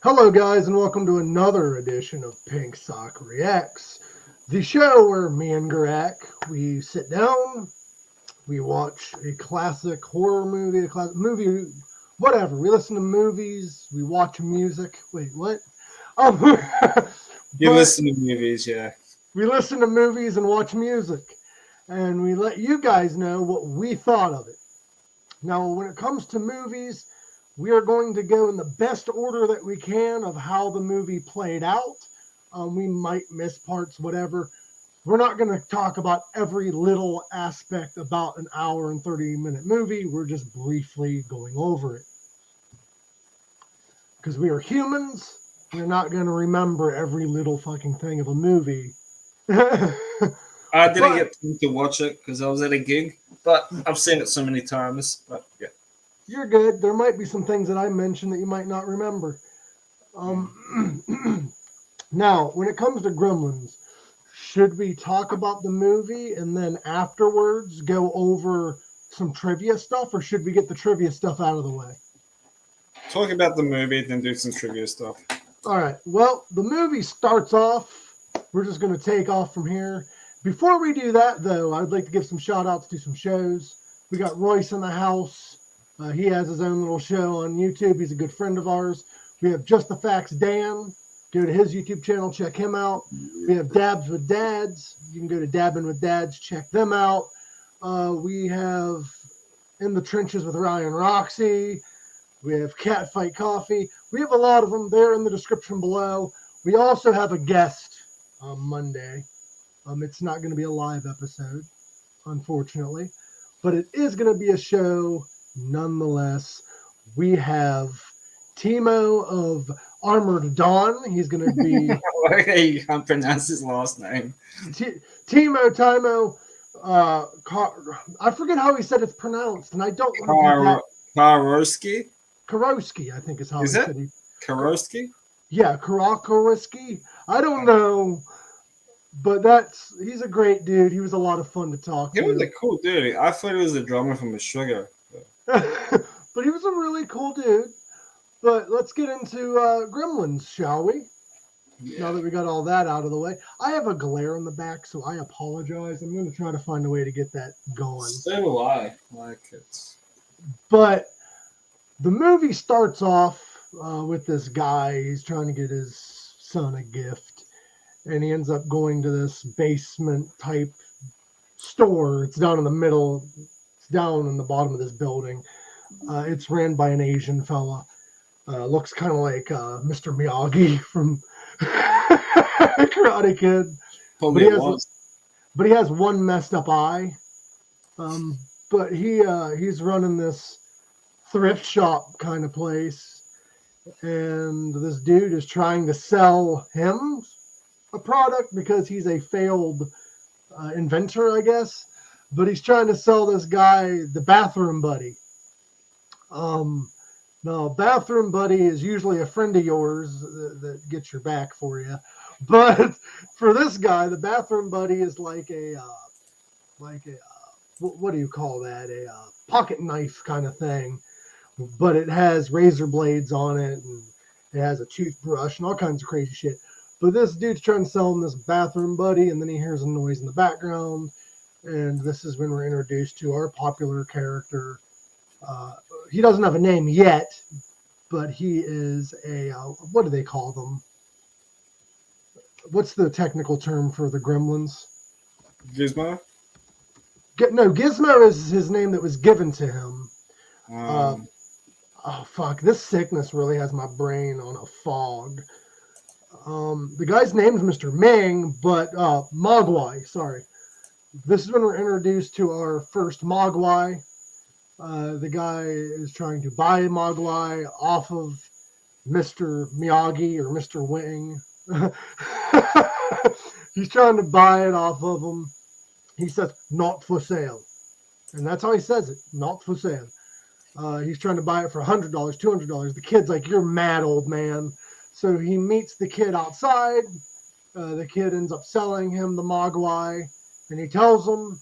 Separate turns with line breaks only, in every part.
Hello, guys, and welcome to another edition of Pink Sock Reacts, the show where me and Gorak, we sit down, we watch a classic horror movie, a classic movie, whatever. We listen to movies, we watch music. Wait, what? Um,
You
but
listen to movies, yeah.
we listen to movies and watch music, and we let you guys know what we thought of it. Now, when it comes to movies, we are going to go in the best order that we can of how the movie played out. We might miss parts, whatever. We're not going to talk about every little aspect about an hour and 30-minute movie. We're just briefly going over it. Because we are humans, we're not going to remember every little fucking thing of a movie.
I didn't get time to watch it because I was at a gig, but I've seen it so many times. But yeah,
You're good. There might be some things that I mentioned that you might not remember. Now, when it comes to Gremlins, should we talk about the movie and then afterwards go over some trivia stuff, or should we get the trivia stuff out of the way?
talk about the movie, then do some trivia stuff.
All right. Well, the movie starts off. We're just going to take off from here. Before we do that, though, I'd like to give some shout outs to some shows. We got Royce In The House. He has his own little show on YouTube. He's a good friend of ours. We have Just the Facts Dan. Go to his YouTube channel, check him out. We have Dabs with Dads. You can go to Dabbing with Dads, check them out. We have In the Trenches with Ryan Roxie. We have Catfight Coffee. We have a lot of them. They're in the description below. We also have a guest on Monday. It's not going to be a live episode, unfortunately, but it is going to be a show nonetheless. We have Timo of Armored Dawn. He's going to be
You can't pronounce his last name.
Timo. I forget how he said it's pronounced, and I don't want to do that.
Karowski?
Karowski, I think is how
Is
he
it?
said it.
Karowski?
Yeah, Karowski. I don't know, but he's a great dude. He was a lot of fun to talk
He
to.
was a cool dude. I thought he was a drummer from a sugar.
But he was a really cool dude. But let's get into Gremlins, shall we?
Yeah.
Now that we got all that out of the way. I have a glare in the back, so I apologize. I'm going to try to find a way to get that going.
So do I. Like it.
But the movie starts off with this guy. He's trying to get his son a gift. And he ends up going to this basement-type store. It's down in the middle. It's down in the bottom of this building. It's ran by an Asian fella. Looks kind of like Mr. Miyagi from Karate Kid. But he has one messed up eye. But he's running this thrift shop kind of place. And this dude is trying to sell him a product because he's a failed inventor, I guess. But he's trying to sell this guy the bathroom buddy. Now, bathroom buddy is usually a friend of yours that gets your back for you. But for this guy, the bathroom buddy is like a what do you call that? A pocket knife kind of thing. But it has razor blades on it, and it has a toothbrush and all kinds of crazy shit. But this dude's trying to sell him this bathroom buddy, and then he hears a noise in the background. And this is when we're introduced to our popular character. He doesn't have a name yet, but he is a, what do they call them? What's the technical term for the Gremlins?
Gizmo?
No, Gizmo is his name that was given to him. Oh, fuck. This sickness really has my brain on a fog. The guy's name is Mr. Ming, but Mogwai, sorry. This is when we're introduced to our first Mogwai. The guy is trying to buy Mogwai off of Mr. Miyagi or Mr. Wing. He's trying to buy it off of him. He says, not for sale. And that's how he says it, not for sale. He's trying to buy it for $100, $200. The kid's like, you're mad, old man. So he meets the kid outside. The kid ends up selling him the Mogwai. And he tells him,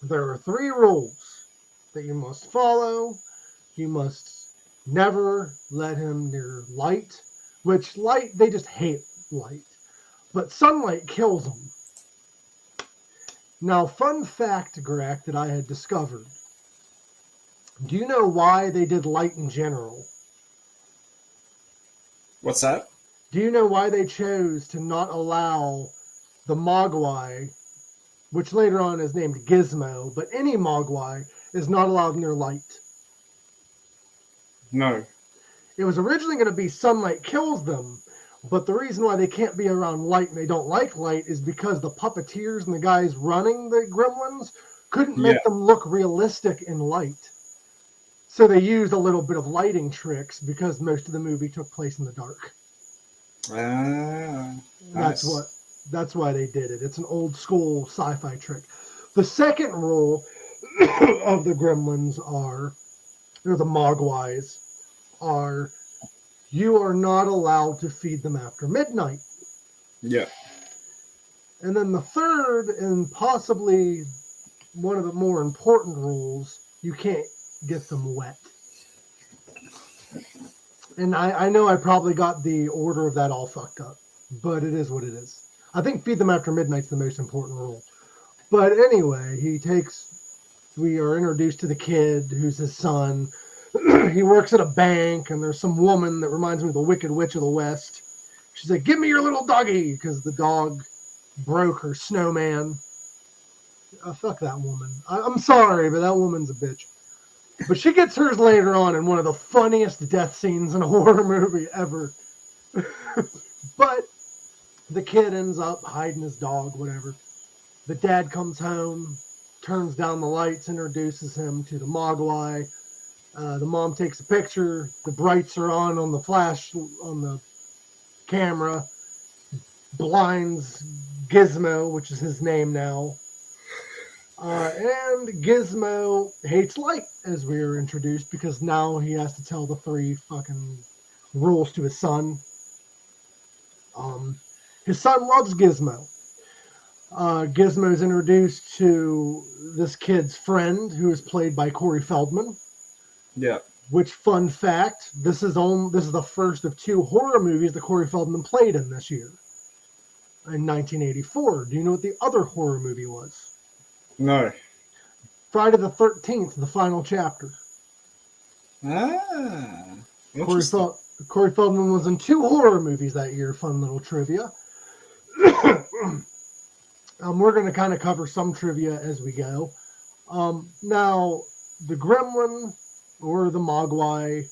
there are 3 rules that you must follow. You must never let him near light, which light, they just hate light. But sunlight kills them. Now, fun fact, Gorak, that I had discovered. Do you know why they did light in general?
What's that?
Do you know why they chose to not allow the Mogwai, which later on is named Gizmo, but any Mogwai is not allowed near light?
No.
It was originally going to be sunlight kills them, but the reason why they can't be around light and they don't like light is because the puppeteers and the guys running the Gremlins couldn't make them look realistic in light. So they used a little bit of lighting tricks because most of the movie took place in the dark.
Nice.
That's why they did it. It's an old school sci-fi trick. The second rule of the Gremlins or the Mogwais, are you are not allowed to feed them after midnight.
Yeah.
And then the third, and possibly one of the more important rules, you can't get them wet. And I know I probably got the order of that all fucked up, but it is what it is. I think feed them after midnight's the most important rule. But anyway, we are introduced to the kid who's his son. He works at a bank, and there's some woman that reminds me of the Wicked Witch of the West. She's like, "Give me your little doggy," because the dog broke her snowman. Fuck that woman. I'm sorry, but that woman's a bitch. But she gets hers later on in one of the funniest death scenes in a horror movie ever. But the kid ends up hiding his dog, whatever. The dad comes home, turns down the lights, introduces him to the Mogwai. The mom takes a picture. The brights are on the flash, on the camera. Blinds Gizmo, which is his name now. And Gizmo hates light, as we were introduced, because now he has to tell the 3 fucking rules to his son. His son loves Gizmo. Gizmo's introduced to this kid's friend, who is played by Corey Feldman.
Yeah.
Which, fun fact, this is the first of 2 horror movies that Corey Feldman played in this year. In 1984. Do you know what the other horror movie was?
No.
Friday the 13th, the final chapter. Corey Feldman was in 2 horror movies that year. Fun little trivia. We're going to kind of cover some trivia as we go. Now, the Gremlin or the Mogwai,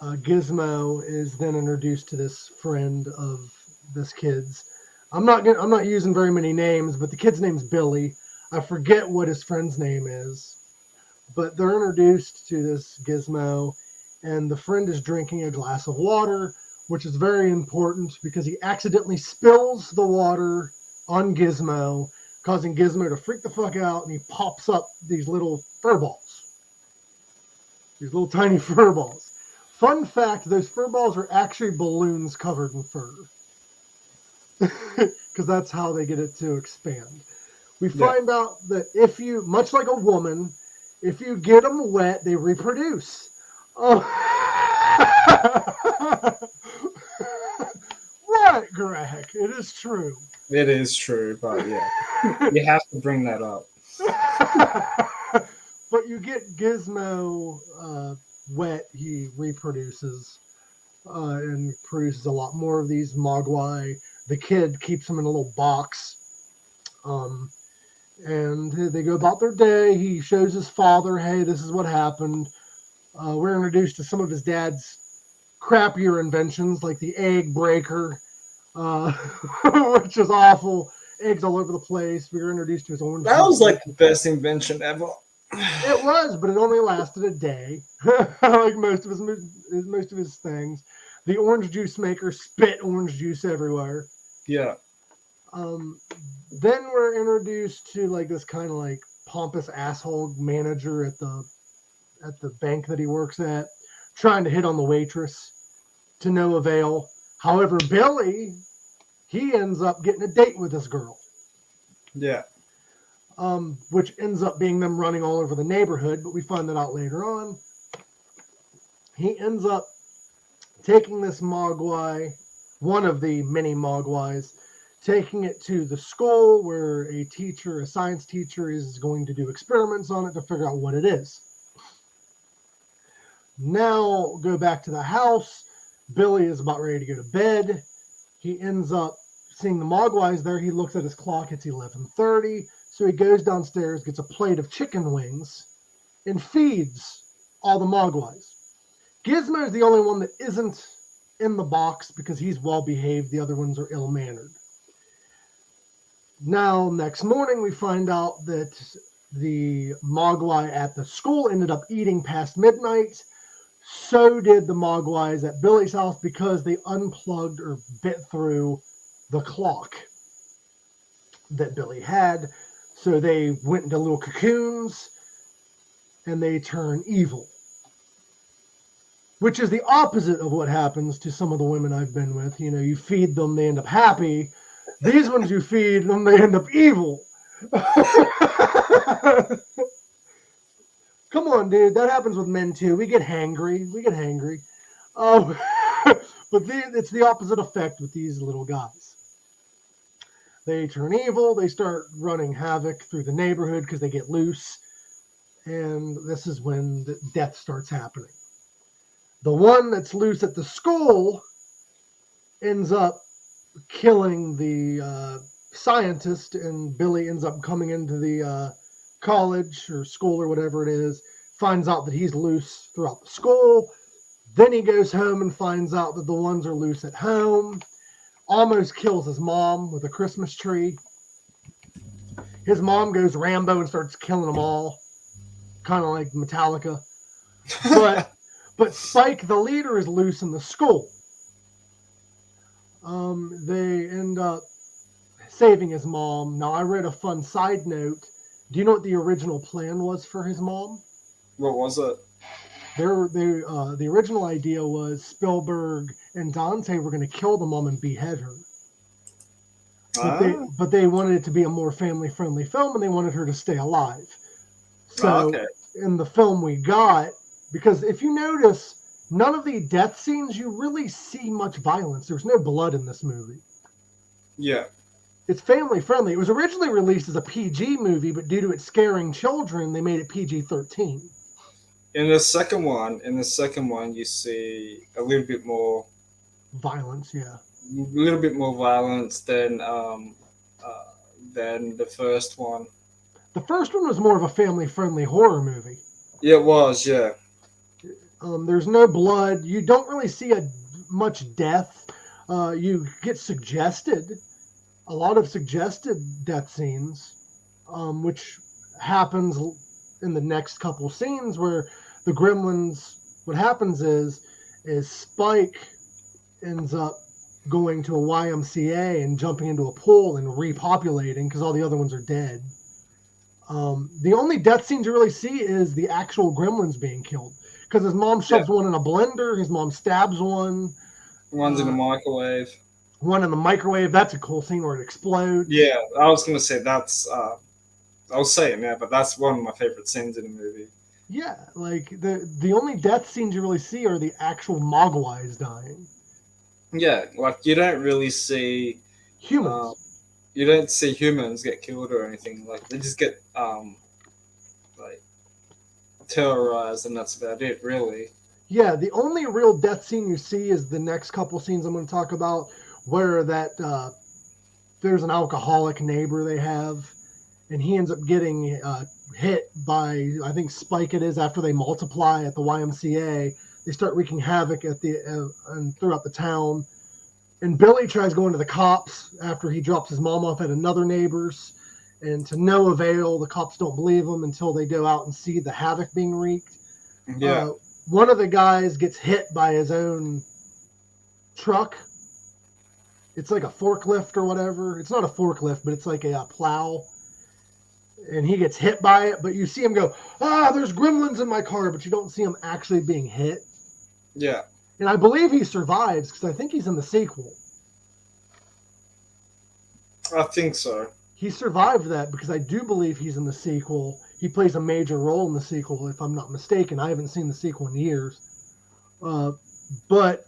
Gizmo, is then introduced to this friend of this kid's. I'm not using very many names, but the kid's name's Billy. I forget what his friend's name is, but they're introduced to this Gizmo, and the friend is drinking a glass of water, which is very important because he accidentally spills the water on Gizmo, causing Gizmo to freak the fuck out, and he pops up these little fur balls. These little tiny fur balls. Fun fact, those fur balls are actually balloons covered in fur. Because that's how they get it to expand. We find out that if you, much like a woman, if you get them wet, they reproduce. What, Greg? It is true.
It is true, but yeah. You have to bring that up.
But you get Gizmo wet, he reproduces and produces a lot more of these Mogwai. The kid keeps them in a little box. And they go about their day. He shows his father, hey, this is what happened. We're introduced to some of his dad's crappier inventions, like the egg breaker, which is awful. Eggs all over the place. We were introduced to his orange.
That was like the best invention ever.
It was, but it only lasted a day. Like most of his things. The orange juice maker spit orange juice everywhere.
Yeah.
Then we're introduced to like this kind of like pompous asshole manager at the bank that he works at, trying to hit on the waitress to no avail. However, Billy, he ends up getting a date with this girl.
Yeah.
Which ends up being them running all over the neighborhood, but we find that out later on. He ends up taking this Mogwai one of the many Mogwais, taking it to the school where a science teacher, is going to do experiments on it to figure out what it is. Now, go back to the house. Billy is about ready to go to bed. He ends up seeing the Mogwais there. He looks at his clock. It's 11:30. So he goes downstairs, gets a plate of chicken wings, and feeds all the Mogwais. Gizmo is the only one that isn't in the box because he's well behaved. The other ones are ill-mannered. Now, next morning, we find out that the Mogwai at the school ended up eating past midnight. So did the Mogwais at Billy's house because they unplugged or bit through the clock that Billy had. So they went into little cocoons and they turn evil, which is the opposite of what happens to some of the women I've been with. You know, you feed them, they end up happy. These ones you feed them, they end up evil. Come on, dude. That happens with men too. We get hangry. But it's the opposite effect with these little guys. They turn evil. They start running havoc through the neighborhood because they get loose. And this is when the death starts happening. The one that's loose at the school ends up killing the scientist, and Billy ends up coming into the college or school or whatever it is, finds out that he's loose throughout the school. Then he goes home and finds out that the ones are loose at home. Almost kills his mom with a Christmas tree. His mom goes Rambo and starts killing them all, kind of like Metallica. But Spike, the leader, is loose in the school. They end up saving his mom. Now, I read a fun side note. Do you know what the original plan was for his mom?
What was it?
The original idea was Spielberg and Dante were going to kill the mom and behead her. But they wanted it to be a more family-friendly film, and they wanted her to stay alive. So in the film we got, because if you notice, none of the death scenes, you really see much violence. There's no blood in this movie.
Yeah.
It's family-friendly. It was originally released as a PG movie, but due to it scaring children, they made it PG-13.
In the second one, you see a little bit more
violence. Yeah,
a little bit more violence than the first one.
The first one was more of a family-friendly horror movie.
Yeah, it was. Yeah.
There's no blood. You don't really see much death. You get a lot of suggested death scenes, which happens in the next couple scenes where the Gremlins, what happens is Spike ends up going to a YMCA and jumping into a pool and repopulating because all the other ones are dead. The only death scenes you really see is the actual Gremlins being killed because his mom shoves one in a blender, his mom stabs one.
One's in the microwave.
One in the microwave. That's a cool scene where it explodes.
Yeah, I was going to say that's... I'll say it now, but that's one of my favorite scenes in the movie.
Yeah, like the only death scenes you really see are the actual Mogwais dying.
Yeah, like you don't really see
humans.
You don't see humans get killed or anything. Like they just get like terrorized, and that's about it, really.
Yeah, the only real death scene you see is the next couple scenes I'm going to talk about, where that there's an alcoholic neighbor they have. And he ends up getting hit by, I think Spike it is, after they multiply at the YMCA. They start wreaking havoc at and throughout the town. And Billy tries going to the cops after he drops his mom off at another neighbor's. And to no avail, the cops don't believe him until they go out and see the havoc being wreaked.
Yeah.
One of the guys gets hit by his own truck. It's like a forklift or whatever. It's not a forklift, but it's like a plow. And he gets hit by it, but you see him go, there's gremlins in my car, but you don't see him actually being hit.
Yeah.
And I believe he survives because I think he's in the sequel.
I think so.
He survived that because I do believe he's in the sequel. He plays a major role in the sequel, if I'm not mistaken. I haven't seen the sequel in years. But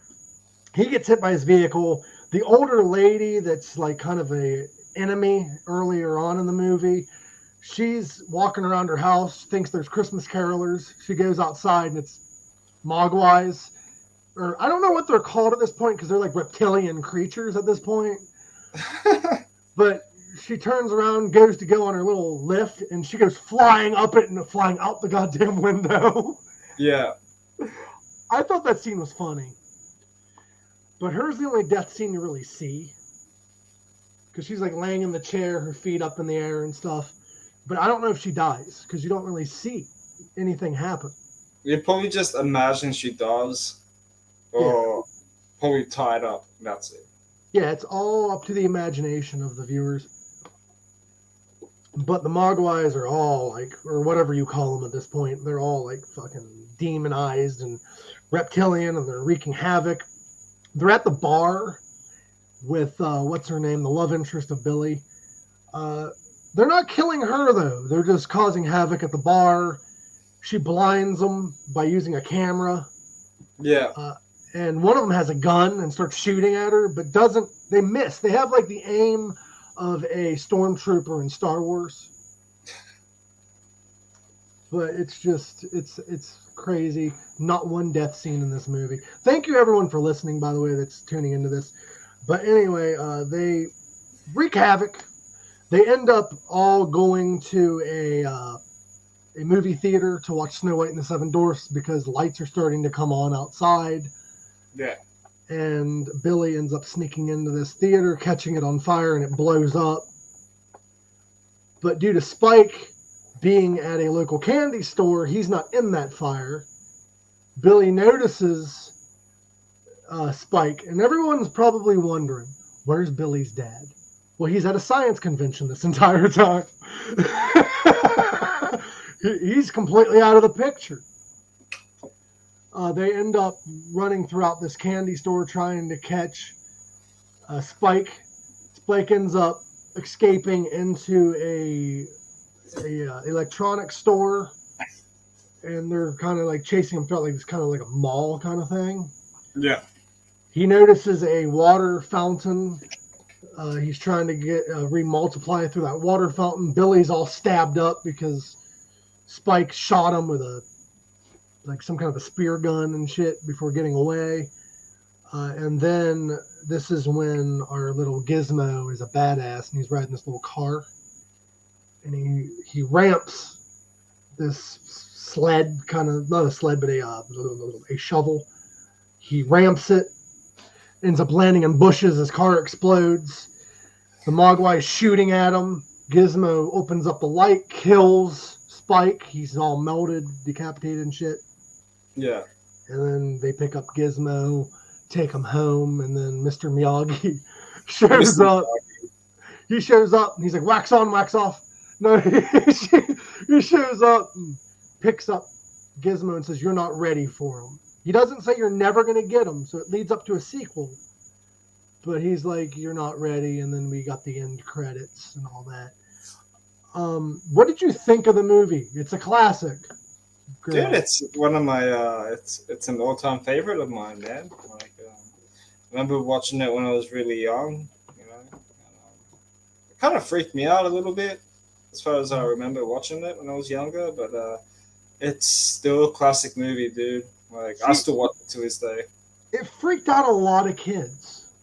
he gets hit by his vehicle. The older lady that's like kind of a enemy earlier on in the movie, she's walking around her house, thinks there's Christmas carolers. She goes outside and it's mogwais, or I don't know what they're called at this point because they're like reptilian creatures at this point. But she turns around, goes to go on her little lift, and she goes flying up it and flying out the goddamn window.
Yeah.
I thought that scene was funny. But hers the only death scene you really see. Because she's like laying in the chair, her feet up in the air and stuff. But I don't know if she dies, because you don't really see anything happen.
You probably just imagine she does. Or probably tied up, and that's it.
Yeah, it's all up to the imagination of the viewers. But the Mogwais are all like, or whatever you call them at this point, they're all like fucking demonized and reptilian, and they're wreaking havoc. They're at the bar with, what's her name, the love interest of Billy. They're not killing her, though. They're just causing havoc at the bar. She blinds them by using a camera.
Yeah.
And one of them has a gun and starts shooting at her, but doesn't. They miss. They have like the aim of a stormtrooper in Star Wars. But it's just, it's crazy. Not one death scene in this movie. Thank you everyone for listening, by the way, that's tuning into this. But anyway, they wreak havoc. They end up all going to a movie theater to watch Snow White and the Seven Dwarfs because lights are starting to come on outside.
Yeah.
And Billy ends up sneaking into this theater, catching it on fire, and it blows up. But due to Spike being at a local candy store, he's not in that fire. Billy notices Spike, and everyone's probably wondering, where's Billy's dad? Well, he's at a science convention this entire time. He's completely out of the picture. They end up running throughout this candy store trying to catch Spike. Spike ends up escaping into a electronics store, and they're kind of like chasing him throughout like this kind of like a mall kind of thing.
Yeah.
He notices a water fountain. He's trying to get remultiply through that water fountain. Billy's all stabbed up because Spike shot him with some kind of a spear gun and shit before getting away. And then this is when our little Gizmo is a badass, and he's riding this little car. And he ramps this sled, kind of, not a sled, but a shovel. He ramps it, ends up landing in bushes. His car explodes. The Mogwai is shooting at him. Gizmo opens up the light, kills Spike. He's all melted, decapitated and shit.
Yeah.
And then they pick up Gizmo, take him home, and then Mr. Miyagi shows up. He shows up, and he's like, wax on, wax off. No, he shows up and picks up Gizmo and says, you're not ready for him. He doesn't say you're never going to get him, so it leads up to a sequel. But he's like, you're not ready, and then we got the end credits and all that. What did you think of the movie? It's a classic. Great.
Dude, it's one of my it's an all-time favorite of mine, man. Like, I remember watching it when I was really young. You know, it kind of freaked me out a little bit, as far as I remember watching it when I was younger. But it's still a classic movie, dude. Like, I still watch it to this day.
It freaked out a lot of kids,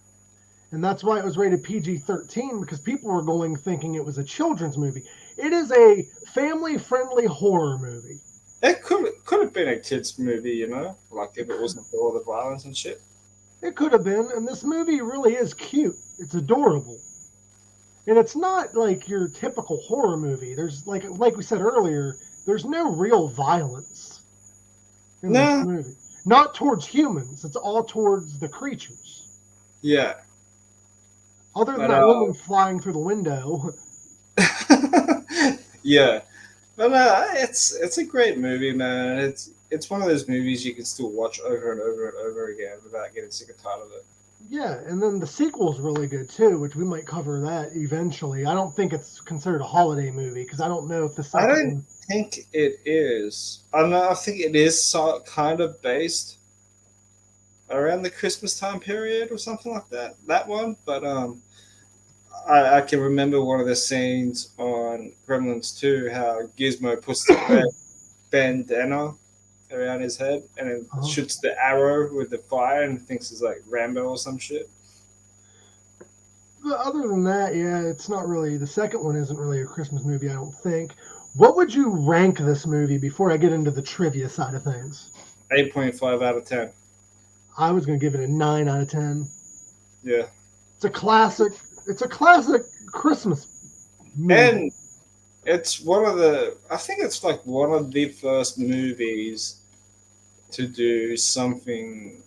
and that's why it was rated PG-13, because people were going thinking it was a children's movie. It is a family-friendly horror movie.
It could have been a kids' movie, you know, like if it wasn't for all the violence and shit.
It could have been, and this movie really is cute. It's adorable, and it's not like your typical horror movie. There's like we said earlier, there's no real violence in this movie. Not towards humans. It's all towards the creatures.
Yeah.
Other than that woman flying through the window.
Yeah. But it's a great movie, man. It's one of those movies you can still watch over and over and over again without getting sick and tired of it.
Yeah, and then the sequel's really good too, which we might cover that eventually. I don't think it's considered a holiday movie because I don't know if the second.
I don't think it is. I think it is kind of based around the Christmas time period or something like that. That one, but I can remember one of the scenes on Gremlins 2 how Gizmo puts the red bandana around his head and then
Uh-huh.
shoots the arrow with the fire and thinks it's like Rambo or some shit.
But other than that, yeah, it's not really. The second one isn't really a Christmas movie, I don't think. What would you rank this movie before I get into the trivia side of things?
8.5 out of 10.
I was going to give it a 9 out of 10.
Yeah.
It's a classic. It's a classic Christmas movie.
And it's one of the, I think it's like one of the first movies to do something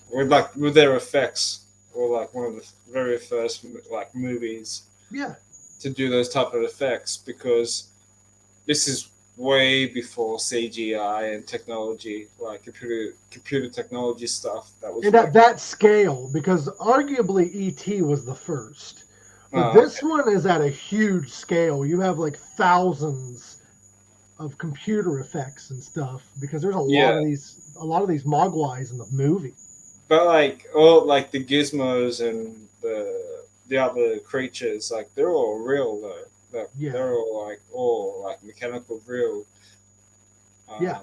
with their effects, or like one of the very first like movies
Yeah.
to do those type of effects, because this is way before CGI and technology, like computer technology stuff. That was
And
like,
at that scale, because arguably E.T. was the first. But
oh,
this one is at a huge scale. You have like thousands of computer effects and stuff because there's a lot of these mogwais in the movie.
but like all like the gizmos and the other creatures, like they're all real though.
Yeah.
They're all like mechanical real.
Yeah.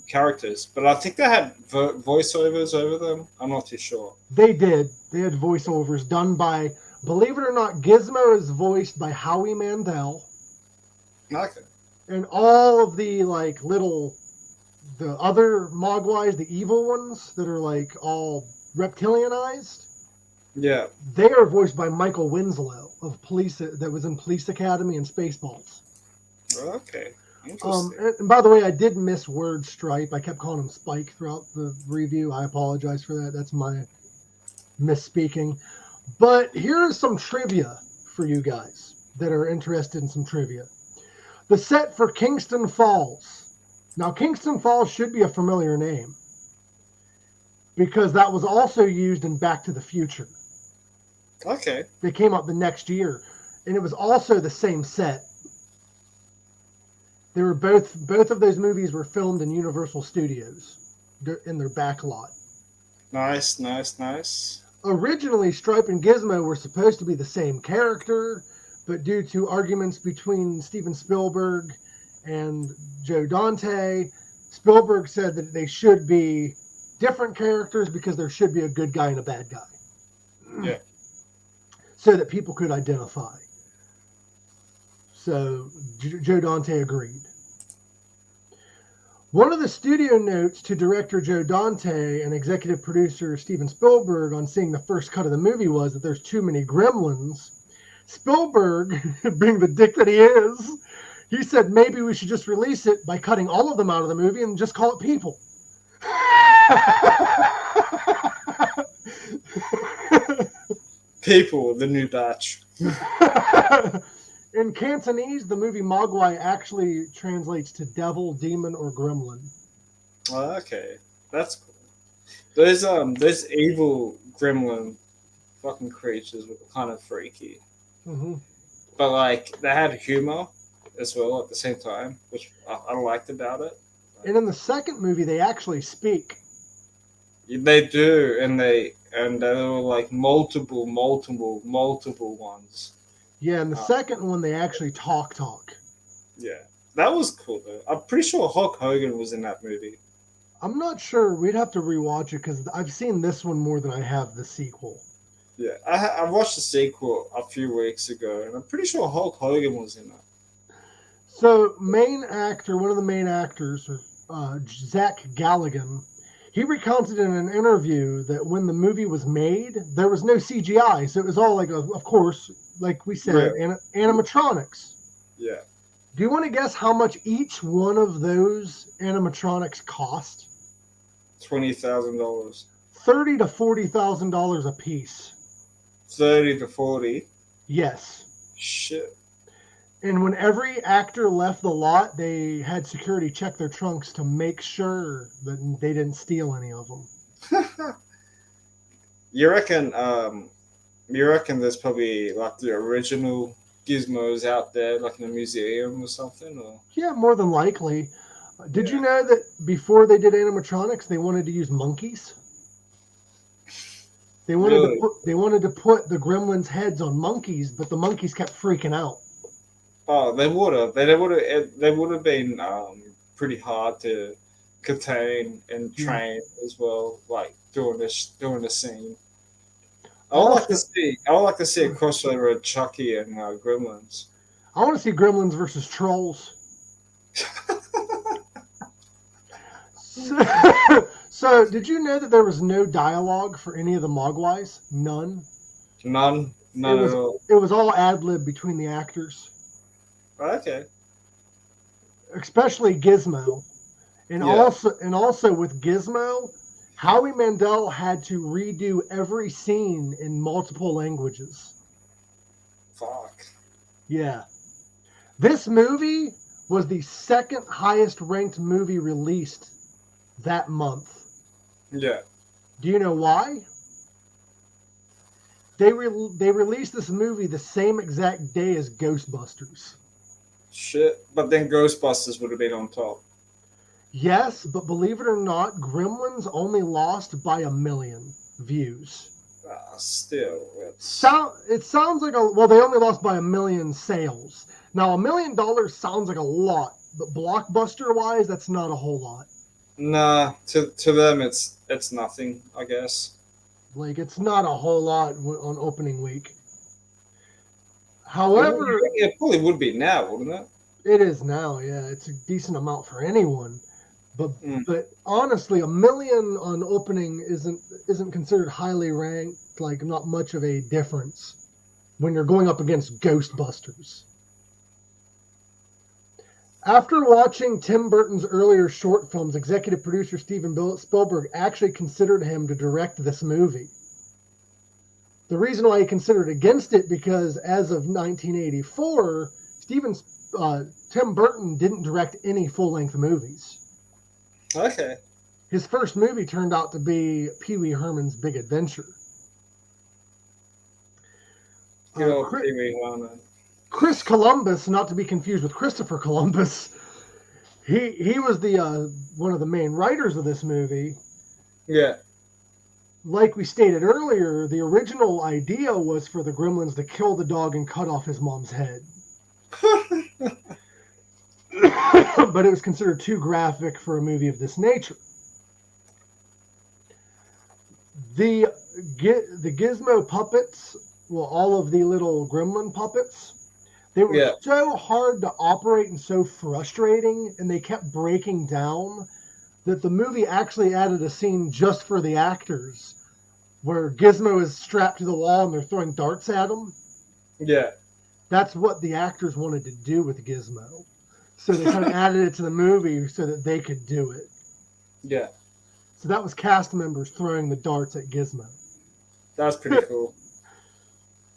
Characters, but I think they had voiceovers over them. I'm not too sure.
They did. They had voiceovers done by, believe it or not, Gizmo is voiced by Howie Mandel.
Okay.
And all of the the other mogwais, the evil ones that are like all reptilianized,
Yeah.
they are voiced by Michael Winslow of Police, that was in Police Academy and Spaceballs.
Okay. Interesting.
And by the way, I did miss word Stripe. I kept calling him Spike throughout the review. I apologize for that. That's my misspeaking. But here is some trivia for you guys that are interested in some trivia. The set for Kingston Falls. Now, Kingston Falls should be a familiar name because that was also used in Back to the Future.
Okay.
They came out the next year, and it was also the same set. They were both of those movies were filmed in Universal Studios in their back lot.
Nice.
Originally, Stripe and Gizmo were supposed to be the same character, but due to arguments between Steven Spielberg and Joe Dante, Spielberg said that they should be different characters because there should be a good guy and a bad guy.
Yeah.
So that people could identify. So Joe Dante agreed. One of the studio notes to director Joe Dante and executive producer Steven Spielberg on seeing the first cut of the movie was that there's too many gremlins. Spielberg, being the dick that he is, he said maybe we should just release it by cutting all of them out of the movie and just call it people.
People, the new batch.
In Cantonese, the movie Mogwai actually translates to devil, demon, or gremlin.
Oh, okay, that's cool. Those evil gremlin fucking creatures were kind of freaky, but like they had humor as well at the same time, which I liked about it.
And in the second movie, they actually speak.
They do, and there were like multiple ones.
Yeah, in the second one, they actually talk.
Yeah, that was cool though. I'm pretty sure Hulk Hogan was in that movie.
I'm not sure. We'd have to rewatch it because I've seen this one more than I have the sequel.
Yeah, I watched the sequel a few weeks ago, and I'm pretty sure Hulk Hogan was in that.
So, one of the main actors, Zach Galligan, he recounted in an interview that when the movie was made, there was no CGI, so it was all like, of course, like we said, animatronics.
Yeah.
Do you want to guess how much each one of those animatronics cost?
$20,000.
$30,000 to $40,000 a piece.
30 to 40.
Yes.
Shit.
And when every actor left the lot, they had security check their trunks to make sure that they didn't steal any of them.
You reckon there's probably like the original gizmos out there, like in a museum or something? Or?
Yeah, more than likely. Did you know that before they did animatronics, they wanted to use monkeys? They wanted to put the Gremlins' heads on monkeys, but the monkeys kept freaking out.
Oh, they would have. They would have been pretty hard to contain and train as well. Like doing the scene. I would like to see a crossover of Chucky and Gremlins.
I want to see Gremlins versus Trolls. So, did you know that there was no dialogue for any of the Mogwais? None at all. It was all ad-lib between the actors.
Okay.
Especially Gizmo. And also with Gizmo, Howie Mandel had to redo every scene in multiple languages.
Fuck.
Yeah. This movie was the second highest ranked movie released that month.
Yeah.
Do you know why? They released this movie the same exact day as Ghostbusters.
Shit. But then Ghostbusters would have been on top.
Yes, but believe it or not, Gremlins only lost by 1 million views.
Still.
It sounds like they only lost by 1 million sales. Now, $1 million sounds like a lot, but blockbuster-wise, that's not a whole lot.
Nah, to them it's nothing, I guess.
Like, it's not a whole lot on opening week. However,
it probably would be now, wouldn't it?
It is now, yeah. It's a decent amount for anyone. But honestly, 1 million on opening isn't considered highly ranked, like not much of a difference when you're going up against Ghostbusters. After watching Tim Burton's earlier short films, executive producer Steven Spielberg actually considered him to direct this movie. The reason why he considered against it, because as of 1984, Tim Burton didn't direct any full-length movies.
Okay.
His first movie turned out to be Pee-wee Herman's Big Adventure.
Pee-wee Herman.
Chris Columbus, not to be confused with Christopher Columbus, he was the one of the main writers of this movie.
Yeah.
Like we stated earlier, the original idea was for the Gremlins to kill the dog and cut off his mom's head. But it was considered too graphic for a movie of this nature. The Gizmo puppets, all of the little gremlin puppets, they were so hard to operate and so frustrating, and they kept breaking down, that the movie actually added a scene just for the actors where Gizmo is strapped to the wall and they're throwing darts at him.
Yeah.
That's what the actors wanted to do with Gizmo. So they kind of added it to the movie so that they could do it.
Yeah.
So that was cast members throwing the darts at Gizmo.
That's pretty cool.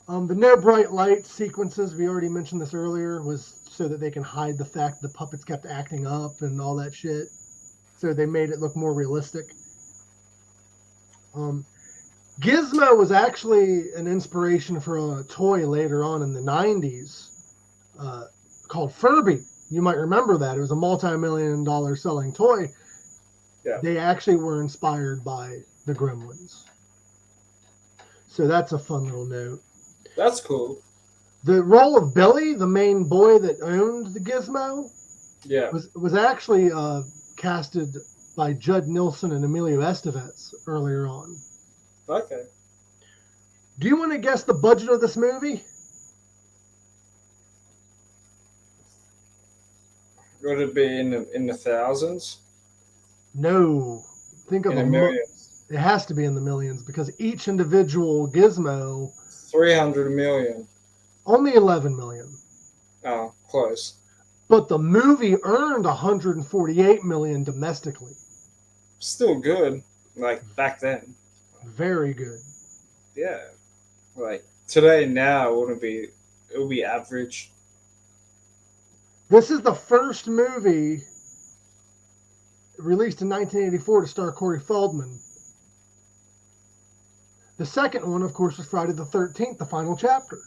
The no bright light sequences, we already mentioned this earlier, was so that they can hide the fact the puppets kept acting up and all that shit. So they made it look more realistic. Gizmo was actually an inspiration for a toy later on in the 90s called Furby. You might remember that. It was a multi-million-dollar selling toy.
Yeah.
They actually were inspired by the Gremlins. So that's a fun little note.
That's cool.
The role of Billy, the main boy that owned the Gizmo, was actually casted by Judd Nelson and Emilio Estevez earlier on.
Okay.
Do you want to guess the budget of this movie?
Would it be in the thousands?
No. Think of
in the millions.
It has to be in the millions because each individual Gizmo.
300 million.
Only 11 million.
Oh, close.
But the movie earned 148 million domestically.
Still good, like back then.
Very good.
Yeah, like today now it would be average.
This is the first movie released in 1984 to star Corey Feldman. The second one, of course, was Friday the 13th, the final chapter.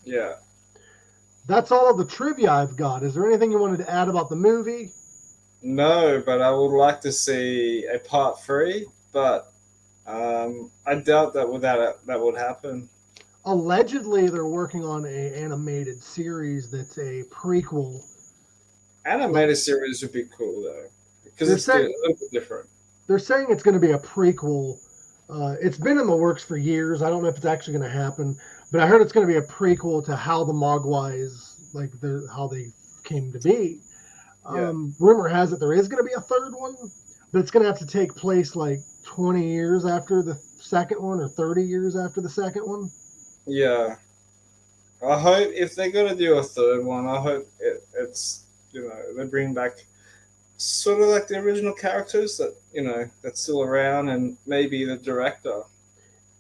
Yeah.
That's all of the trivia I've got. Is there anything you wanted to add about the movie?
No, but I would like to see a part 3. But I doubt that would happen.
Allegedly, they're working on a animated series that's a prequel.
Animated series would be cool though, because
They're
it's a
saying
little bit different.
they're saying it's going to be a prequel. It's been in the works for years. I don't know if it's actually going to happen, but I heard it's going to be a prequel to how the Mogwais, like how they came to be.
Yeah,
Rumor has it there is going to be a third one, but it's going to have to take place like 20 years after the second one or 30 years after the second one.
yeah. I hope if they're gonna do a third one, I hope it's they bring back sort of like the original characters that that's still around, and maybe the director.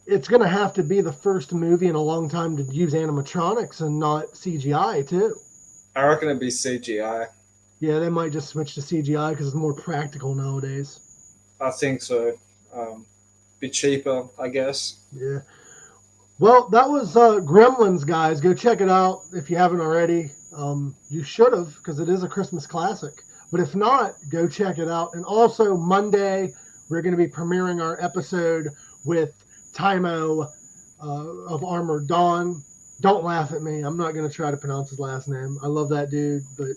It's going to have to be the first movie in a long time to use animatronics and not CGI too.
I reckon it'd be CGI.
Yeah, they might just switch to CGI because it's more practical nowadays.
I think so. Be cheaper, I guess.
Yeah. Well, that was Gremlins, guys. Go check it out if you haven't already. You should have because it is a Christmas classic. But if not, go check it out. And also Monday, we're going to be premiering our episode with Timo of Armored Dawn. Don't laugh at me. I'm not going to try to pronounce his last name. I love that dude, but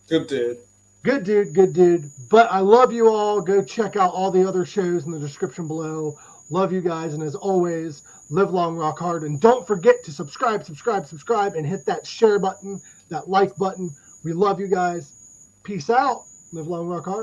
Good dude.
good dude, good dude. But I love you all. Go check out all the other shows in the description below. Love you guys. And as always, live long, rock hard. And don't forget to subscribe, and hit that share button, that like button. We love you guys. Peace out. Live long, rock hard.